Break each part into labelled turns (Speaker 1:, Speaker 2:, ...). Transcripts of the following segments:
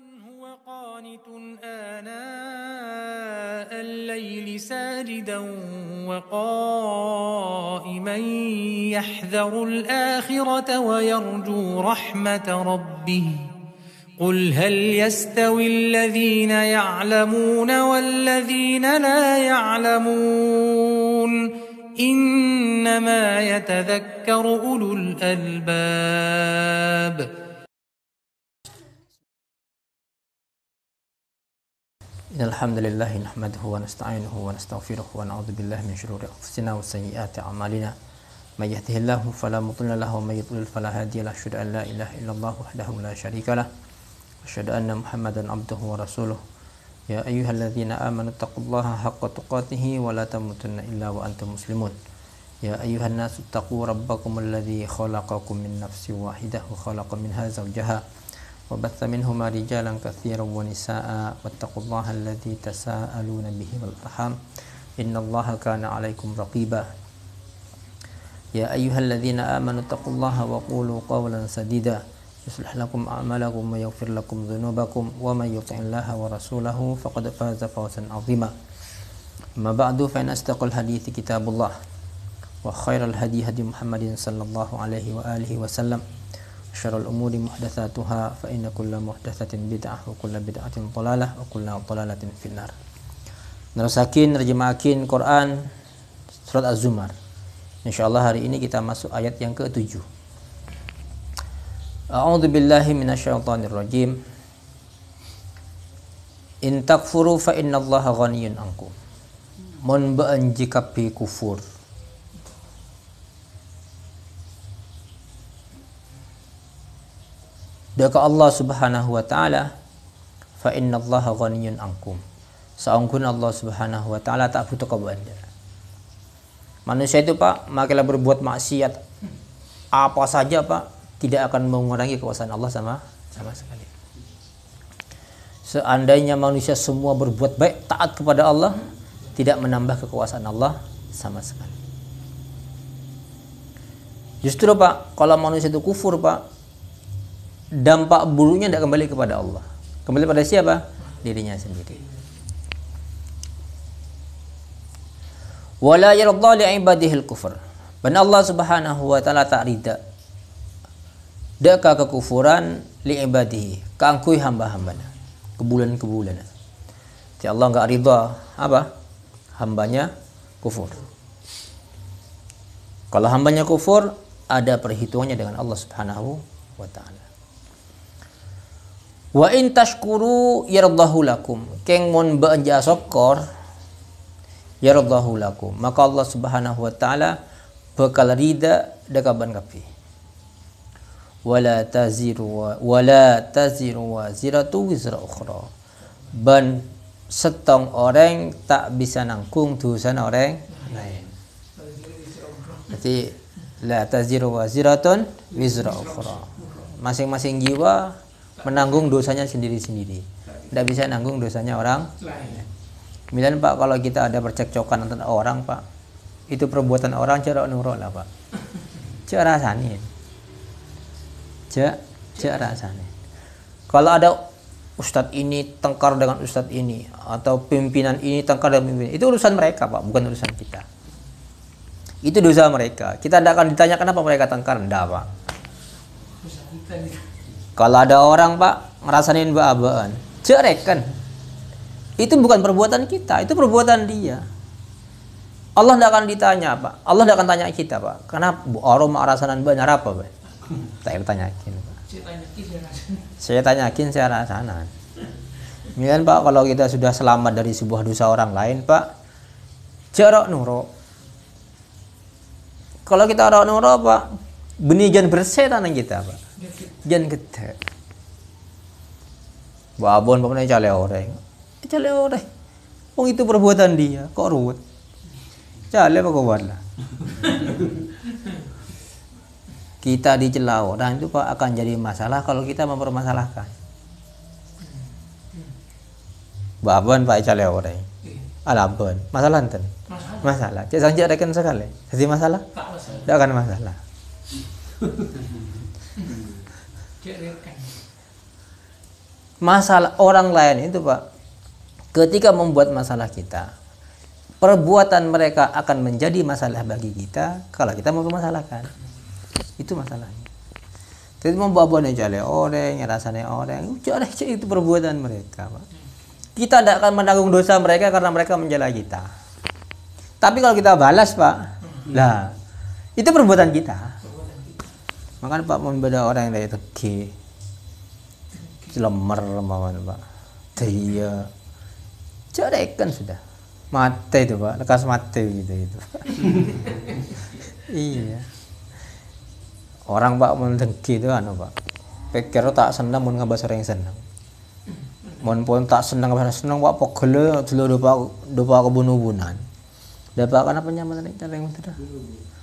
Speaker 1: هو قانت آناء الليل ساجدا وقائما يحذر الآخرة ويرجو رحمة ربه قل هل يستوي الذين يعلمون والذين لا يعلمون إنما يتذكر أولو الألباب.
Speaker 2: Alhamdulillah nahmaduhu wa nasta'inuhu wa nastaghfiruhu wa na'udzu billahi min shururi anfusina wa sayyiati a'malina may yahdihillahu fala mudilla lahu wa may yudlil fala hadiya lahu asyhadu an la ilaha illallah wahdahu la syarika lah wa asyhadu anna muhammadan abduhu wa rasuluh ya ayyuhalladzina amanu taqullaha haqqa tuqatih wa la tamutunna illa wa antum muslimun ya ayyuhan nasu taqu rabbakumul ladzi khalaqakum min nafsin wahidah wa khalaqa minha zawjaha وبث منهما رجالا كثيرا ونساء واتقوا الله الذي تساءلون به والأرحام إن الله كان عليكم رقيبا يا أيها الذين آمنوا اتقوا الله وقولوا قولا سديدا يصلح لكم أعمالكم ويغفر لكم ذنوبكم ومن يطع الله ورسوله فقد فاز فوزا عظيما أما بعد فإن أصدق الحديث كتاب الله وخير الهدي هدي محمد صلى الله عليه وآله وسلم syarrul umuri muhdatsatuha fa inna kulla muhdatsatin bid'ah wa kulla bid'atin dhalalah wa kulla dhalalatin finnar. Nerusakin nerjemahakin Quran surat Az-Zumar. Insyaallah hari ini kita masuk ayat yang ke-7. A'udzu billahi minasyaitonir rajim. In takfuru fa innallaha ghaniyyun ankum. Mun ba'an jikapi kufur. Daka Allah subhanahu wa ta'ala fa innallaha ghaniyyun ankum. Saungkun Allah subhanahu wa ta'ala tak butuh kepada manusia itu Pak, makilah berbuat maksiat apa saja Pak, tidak akan mengurangi kekuasaan Allah sama sekali. Seandainya manusia semua berbuat baik, taat kepada Allah, tidak menambah kekuasaan Allah sama sekali. Justru Pak, kalau manusia itu kufur Pak, dampak buruknya tidak kembali kepada Allah, kembali pada siapa? Dirinya sendiri. Wala yarda li ibadihil kufur. Dan Allah subhanahu wa ta'ala tak rida daka kekufuran li ibadihi, keangkui hamba-hambanya, kebulan-kebulan. Jadi Allah enggak rida apa? Hambanya kufur. Kalau hambanya kufur, ada perhitungannya dengan Allah subhanahu wa ta'ala. Wa in tashkuru yardahu lakum. Keng mon beanja syukur yardahu lakum. Maka Allah Subhanahu wa taala bakal rida dekaban kapi. Wala taziru waziratu wizra ukhra. Ban setong orang tak bisa nanggung dosa orang lain. Jadi la taziru waziratun wizra ukhra. Masing-masing jiwa menanggung dosanya sendiri-sendiri, tidak bisa nanggung dosanya orang lain. Kemudian Pak, kalau kita ada percekcokan antara orang Pak, itu perbuatan orang cara nurut lah Pak, cek rasanya, cek rasanya. Kalau ada ustadz ini tengkar dengan ustadz ini, atau pimpinan ini tengkar dengan pimpinan, itu urusan mereka Pak, bukan urusan kita. Itu dosa mereka. Kita tidak akan ditanya kenapa mereka tengkar, enggak Pak. Kalau ada orang Pak ngerasain baa-baan, cerekan. Itu bukan perbuatan kita, itu perbuatan dia. Allah tidak akan ditanya Pak. Allah tidak akan tanya kita Pak. Kenapa orang ngerasain baa apa Pak? Tak tanyakin Pak. Saya tanyakin saya rasanan. Kemudian Pak, kalau kita sudah selamat dari sebuah dosa orang lain Pak, jarok nuro. Kalau kita orang nuro Pak, benih jangan bersih tanah kita Pak. Jangan gede. Babon pokoknya cale orang. Oh itu perbuatan dia, kok ruwet. Cale apa kau buatlah. Kita dicela orang itu Pak akan jadi masalah kalau kita mempermasalahkan. Babon Pak cale orang. Alabon, masalah enten. Masalah. Cek sanjak rekan sekali. Jadi masalah? Tidak akan masalah. Masalah orang lain itu Pak, ketika membuat masalah kita, perbuatan mereka akan menjadi masalah bagi kita kalau kita mempermasalahkan. Itu masalahnya. Jadi membawa jale orang, rasanya orang, itu perbuatan mereka Pak. Kita tidak akan menanggung dosa mereka karena mereka menjala kita. Tapi kalau kita balas Pak, lah itu perbuatan kita. Makanya Pak membeda orang yang dari tegi, lemer Pak, dia cerekan sudah, mati itu Pak, lekas mati gitu itu. Iya. Orang Pak mendengki itu Pak, pikir tak senang mun ngabas orang yang senang. Mun pun tak senang Pak pegel dulu dopa kebun-bunan. Dapat kan apa nyaman tadi cara yang sudah.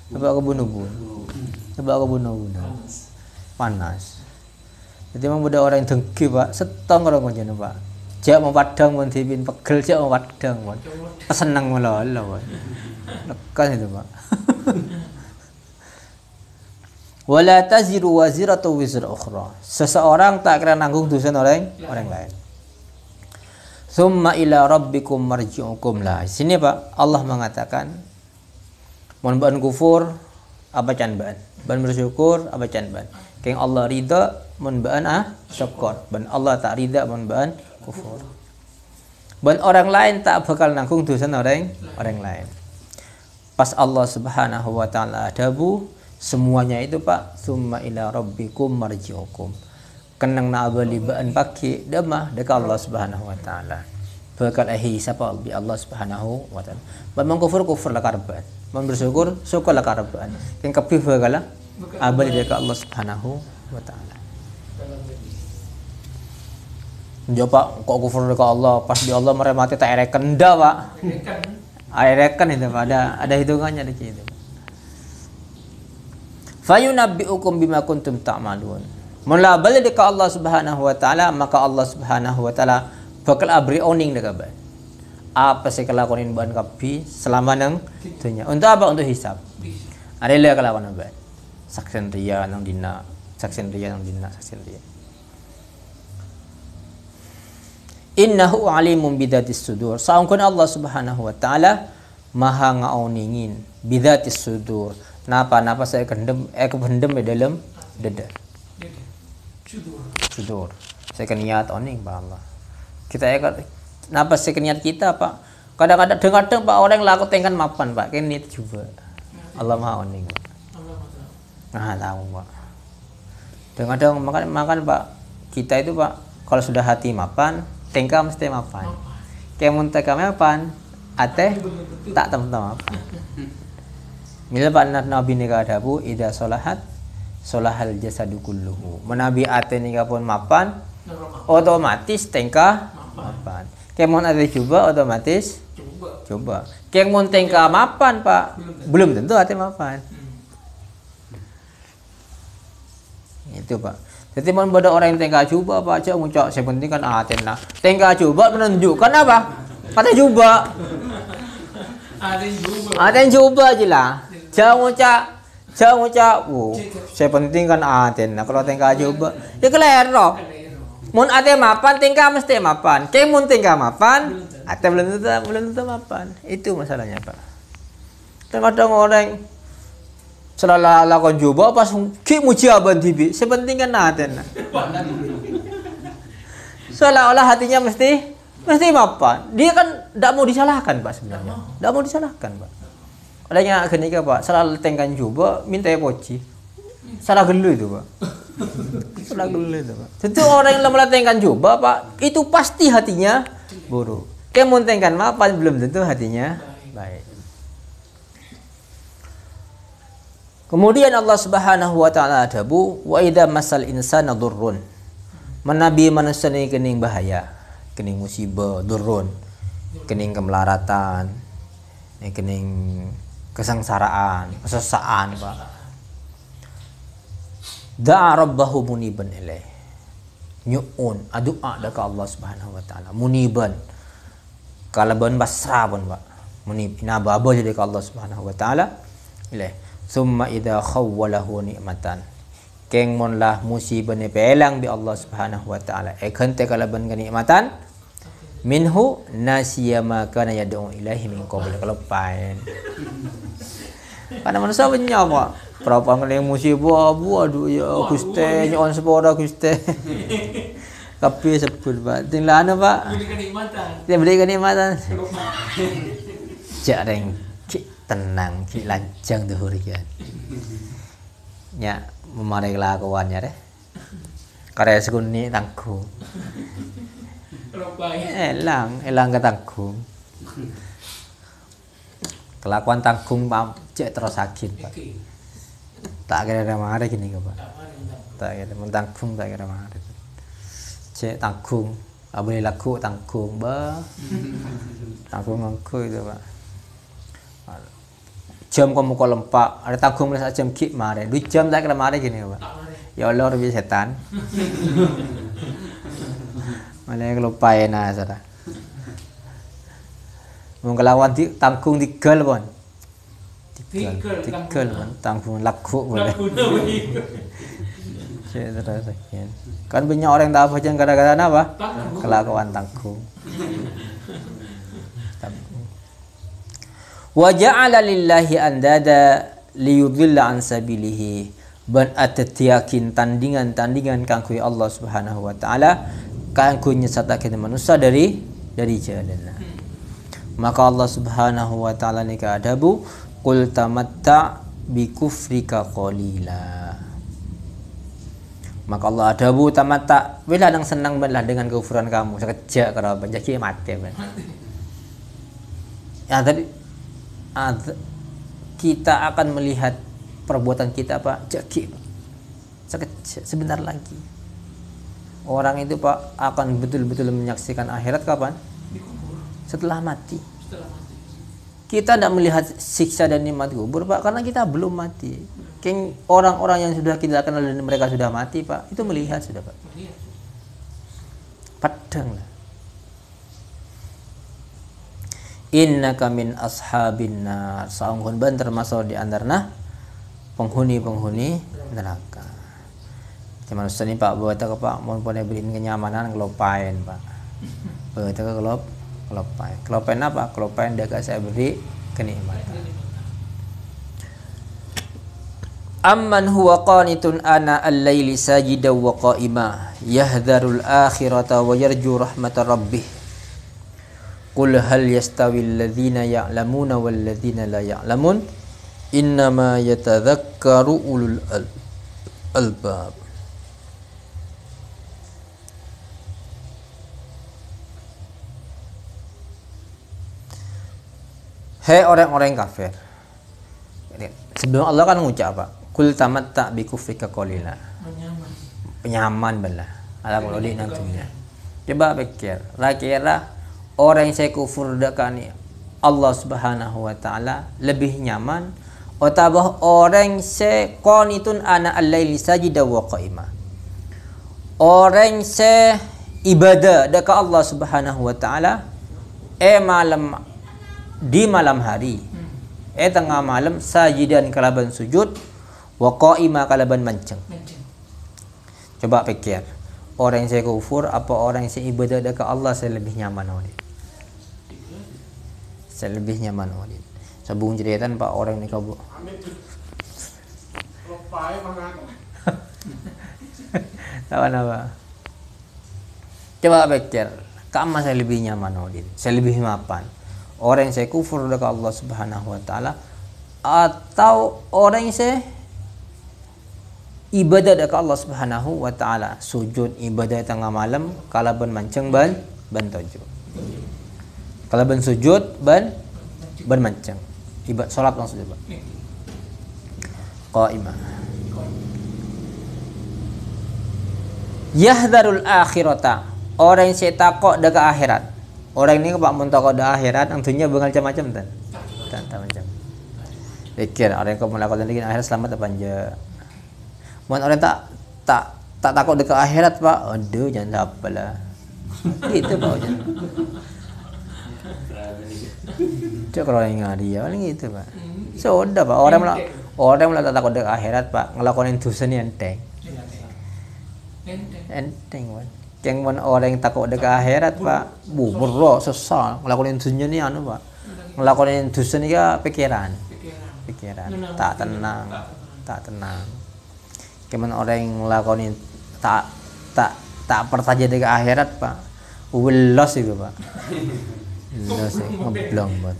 Speaker 2: Dapat kebun-bunan. Dapat kebun-bunan. Panas. Jadi memang ada orang yang dengki Pak, setong orang macam Pak. Jak mau padang mun dipin pegel jak mau padang Pak. Senang melolo Pak. Lekas itu Pak. Wala taziru waziratu wizra ukhra. Seseorang tak kira nanggung dosa orang lain. Summa ila rabbikum marji'ukum lah. Sini Pak, Allah mengatakan mun ban kufur apa can ban bersyukur apa can ban. Keng Allah ridha mun ban syukur. Ban Allah tak ridha mun ban kufur. Ban orang lain tak bakal nanggung dosa orang lain. Pas Allah Subhanahu wa taala adabu semuanya itu Pak, summa ila rabbikum marji'ukum. Kenang na abali baan pagi damah dekat Allah Subhanahu wa taala. Bakal siapa bi Allah Subhanahu wa taala. Ban kufur la karban. Man bersyukur syukur la karban. Yang kepi bakal abali dekat Allah Subhanahu wa taala. Jawab kok kufur dekat Allah pas di Allah meremati tak ereken dah Pak. Ereken itu Pak, ada hitungannya di situ. Fayunabbi'ukum bima kuntum ta'malun. Mula balik dekat Allah Subhanahu wa taala, maka Allah Subhanahu wa taala bakal abri oning dekat ban. Apa sih kelakuan ban kapi selama nang dunia? Untuk apa? Untuk hisab. Ada le kelakuan ban. Saksen ria nang dina, saksen ria. Innahu alimun bidatis sudur. Saungkeun Allah Subhanahu wa taala maha ngaoningin bidatis sudur. Napa saya kendem di dalam dada. Sudur. Saya niat oning Pak Allah. Kita napa saya niat kita Pak. Kadang-kadang Pak orang laku tengkan mapan Pak. Kan niat juga. Allah maha oning. Nah tahu Pak. Kadang-kadang makan Pak. Kita itu Pak kalau sudah hati mapan, tengka mesti mapan. Kayak muntah mapan, ate tak tem-tem mapan. Mila Pak Nabi nika adabu ida solahat solahal jasadu kulluhu. Menabi ate nika pun mapan otomatis tengka mapan. Kemon ate coba otomatis coba. Kemon tengka mapan Pak belum tentu ate mapan. Itu Pak. Jadi mon pada orang yang tengka coba Pak cak ngucap saya penting kan ate nah. Tengka coba menunjukkan apa? Kata coba. Ate coba aja lah. Jangan ucap, saya penting kan aten. Nah kalau tengka coba, ya kelero. Mun ate mapan, tengka mesti mapan. Kemun tengka mapan, ate belum tentu mapan. Itu masalahnya Pak. Kadang orang selalu lakukan coba pas ki mujaban tibi. Saya penting kan aten. Seolah-olah hatinya mesti mapan. Dia kan tidak mau disalahkan Pak sebenarnya. Tidak mau disalahkan Pak. Adanya kenika Pak, salah tengkan coba minta poci. Salah gelu itu Pak. Salah gelu itu Pak. Tentu orang yang melatengkan coba Pak, itu pasti hatinya buruk. Kayak tengkan mapan belum tentu hatinya baik. Kemudian Allah Subhanahu wa taala adabu wa idza masal insana durrun. Menabi manusia ini kening bahaya, kening musibah, durrun, kening kemelaratan, kening kesengsaraan, kesesaan Pak. Da'a rabbahu muniban ilaih. Nyu'un, adu'a daka Allah Subhanahu wa taala. Muniban. Kalaban basra pun Pak. Munib inababa daka Allah Subhanahu wa taala ilaih. Summa idza khawwalahu ni'matan. keng mon lah musibah ni pelang bi Allah Subhanahu wa taala khante kalaban kenikmatan minhu nasiya ma kana yad'u ilaihi min qabl kalau paen karena manusia banyak pak perapang yang musibah aduh ya Gusti nyon sepora Gusti kape sebut pak tinggal anu pak beli kenikmatan jak reng tenang ki lancang duhur kian nya memarai kelakuannya deh karya sekuni tanggung elang ketanggung kelakuan tanggung cek terus sakit pak tak kira marah gini pak tak kira mentanggung tak kira marah cek tanggung boleh laku tanggung tanggung ngangku itu pak jam kamu kau lempak ada tanggung merasa jam kik marah 2 jam tak kira marah gini pak ya Allah lebih setan malah kelupain aja dah mau kelawan tanggung tigal pun tigal pun tanggung laku boleh kan banyak orang tak apa jangan gara-gara apa kelakuan tanggung wa ja'ala lillahi andada liyudilla an sabilihi ban atatiyakin tandingan-tandingan kangku Allah Subhanahu wa taala kangku nyesatakeun manusia dari jalanna maka Allah Subhanahu wa taala ni ka adabu qul tamatta bi kufrika qalila maka Allah adabu tamatta wela nang senang banlah dengan kekufuran kamu sekejap kalau banjaki mati ben ya tadi kita akan melihat perbuatan kita Pak jaki sekejap sebentar lagi orang itu Pak akan betul-betul menyaksikan akhirat kapan setelah mati kita tidak melihat siksa dan nikmat kubur Pak karena kita belum mati orang-orang yang sudah kita kenal dan mereka sudah mati Pak itu melihat sudah Pak padang lah innaka min ashabin nar saungkeun ban termasuk di antarna penghuni neraka. Cuman manusia ni Pak buat ke Pak mun pone beliin kenyamanan kelopain Pak. Buat ke kelopain apa? Kelopain dekat saya beri kenikmatan. Amman huwa qanitun ana al-laili sajidan wa qa'ima yahdharul akhirata wa yarju rahmatar rabbih. Qul hal yastawil ladzina ya'lamuna wal ladzina la ya'lamun innama yatadzakkaru ulul albab. Hei orang-orang kafir. Sebelum Allah kan mengucap apa? Kul tamatta bi kufrika qalila. Penyaman belah. Ala muludi nantinya. Coba pikir, kira orang yang saya kufur dekani Allah Subhanahu wa taala lebih nyaman atau orang se qanitun ana al-laili sajida wa qa'ima. Orang se ibadah dekat Allah Subhanahu wa taala di malam hari tengah malam sajidan kalaban sujud wa qa'ima kalaban mancing. Coba pikir orang yang saya kufur apa orang yang saya ibadah dekat Allah saya lebih nyaman oleh saya lebih nyaman oleh sabung jeritan Pak orang ni kau tahu apa coba pikir kamu saya lebih nyaman oleh saya lebih mapan orang yang saya kufur dekat Allah Subhanahu wa taala atau orang yang saya ibadah dekat Allah Subhanahu wa taala sujud ibadah tengah malam kalaban mancing ban tojo kalaban sujud ban mancing ibadah salat langsung Pak qa'imah yahdharul akhirata orang yang saya takut dekat akhirat orang ini Pak mun takut dekat akhirat tentunya macam-macam tak macam pikir orang yang melakukan lagi akhirat selamat apa anja mun orang tak takut dekat akhirat Pak aduh jangan apalah gitu Pak jangan cak kalau yang ngadi ya paling gitu Pak so udah Pak orang tak takut dekat akhirat Pak ngelakonin dosa ni enteng Enteng Pak. Yang mana orang yang takut dekat akhirat Pak, berat susah. Ngelakuin dunia ni anu Pak. Ngelakuin dosa ni pikiran. Tak tenang. Gimana orang yang ngelakuin tak pertaja dekat akhirat Pak. Welos itu Pak. Welos ngeblong Pak.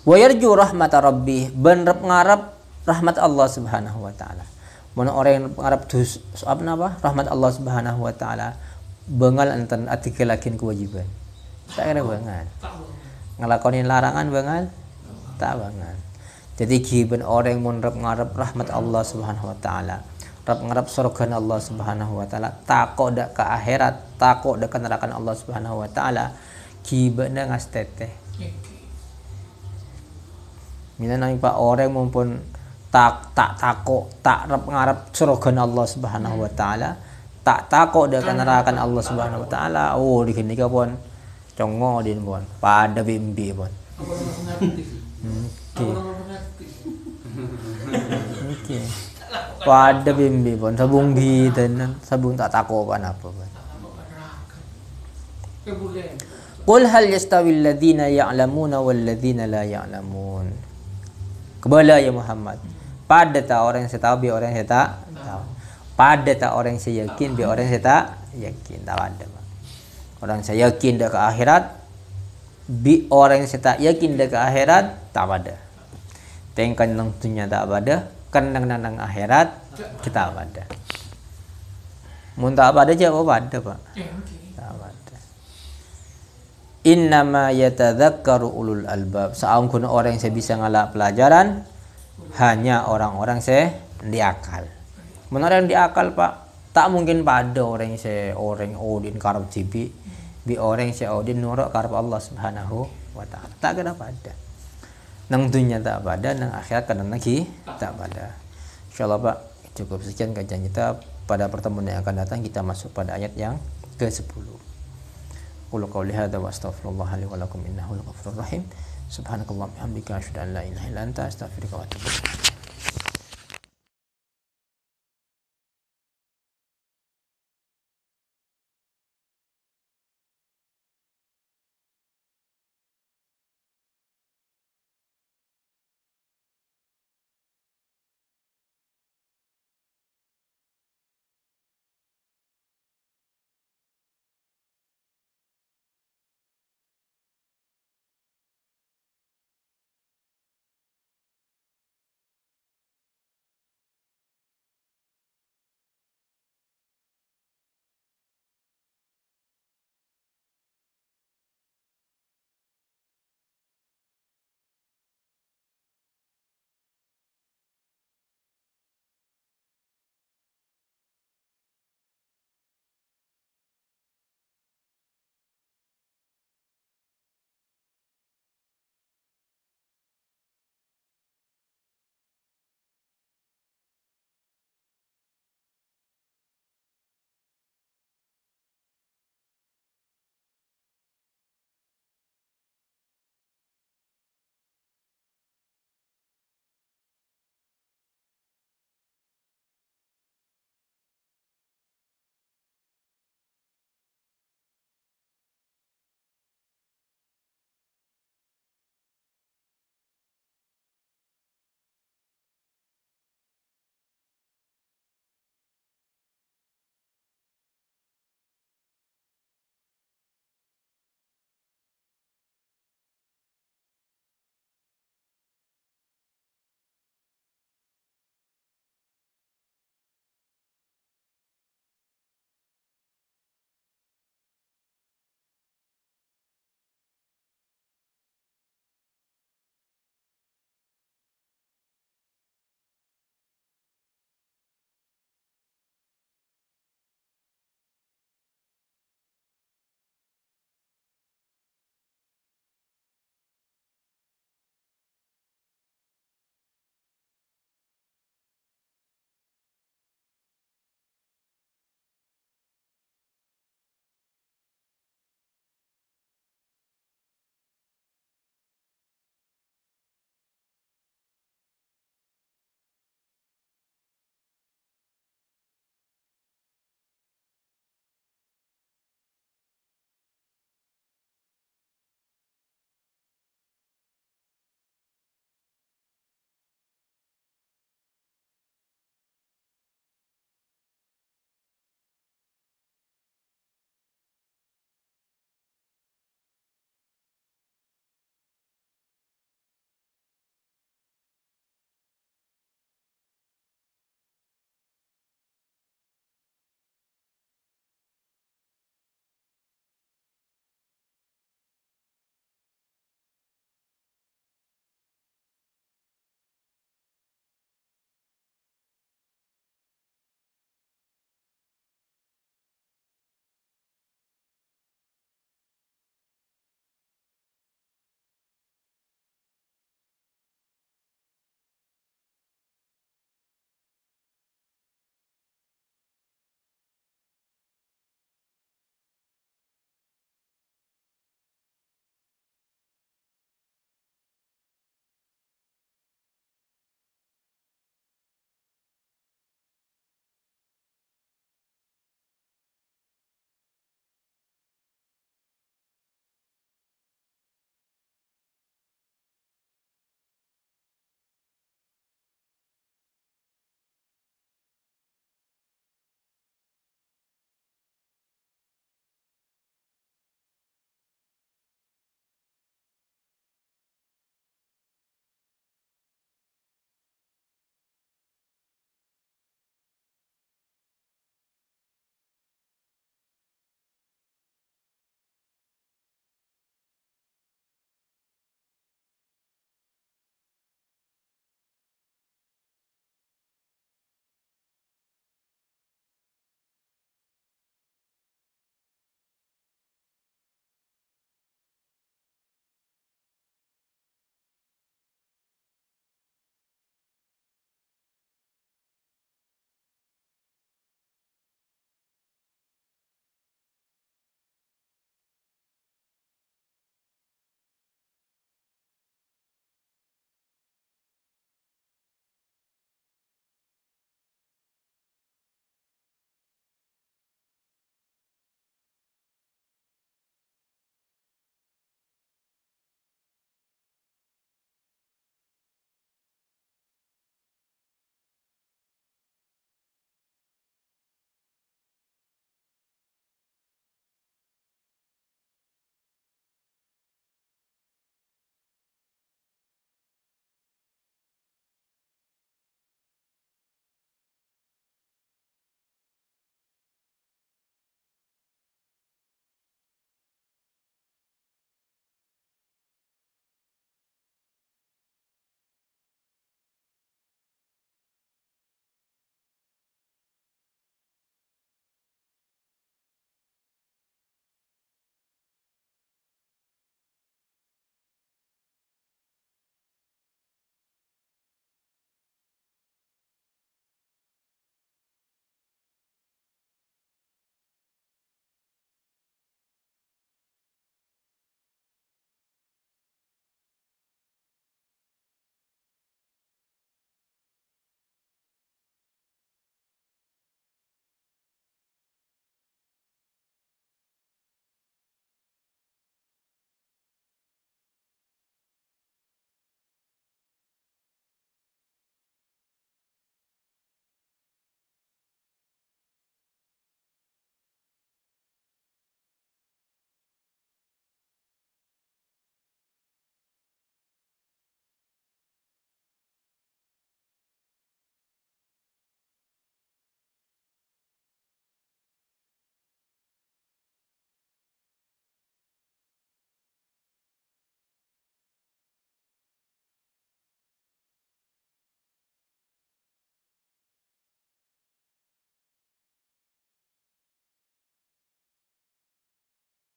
Speaker 2: Wa yarju rahmat rabbih, benrep ngarep rahmat Allah Subhanahu wa taala. Mana orang yang ngarep rahmat Allah Subhanahu wa taala bengal enten atikalakin kewajiban. Tak kira bengal. Ngelakonin larangan bengal? Tak bengal. Jadi giben orang yang menrep ngarep rahmat Allah Subhanahu wa taala, rep ngarep surga Allah Subhanahu wa taala, takut dak ke akhirat, takut dak ke neraka Allah Subhanahu wa taala, giben ngas teteh. Mina nang Pak orang mumpun tak takut, tak rep ngarep surga Allah Subhanahu wa taala, tak takut dak ke neraka Allah Subhanahu wa taala. Oh di sini pun congo din pun, pada bimbi pun. Okey. Pada bimbi pun sabung dan sabung tak takut apa pun. Qul hal yastawi alladhina ya'lamuna wal ladzina la ya'lamun. Kebala ya Muhammad. Pada tak orang yang saya tahu biar orang yang saya tak tahu. Pada tak orang yang saya yakin biar orang yang saya tak yakin. Tak ada. Orang saya yakin dah ke akhirat, bi orang yang saya tak yakin dah ke akhirat tak ada. Tengkan nang dunia tak ada, kan nang akhirat kita ada. Mun tak ada je apa ada Pak? Tak ada. Innama yatadzakkaru ulul albab. Seangkun orang yang saya bisa ngalak pelajaran hanya orang-orang saya diakal. Mun orang diakal Pak, tak mungkin pada orang yang saya orang odin karep cibi, bi orang yang saya odin nurut karep Allah Subhanahu wa taala. Tak kena pada. Nang dunia tak pada, nang akhirat kadang lagi tak pada. Insyaallah Pak, cukup sekian kajian kita. Pada pertemuan yang akan datang kita masuk pada ayat yang ke-10. Qul qawli hadza wa astaghfirullah li wa lakum innahu al-ghafurur rahim. Subhanakallahumma wa bihamdika asyhadu an la ilaha illa anta astaghfiruka wa atubu ilaik.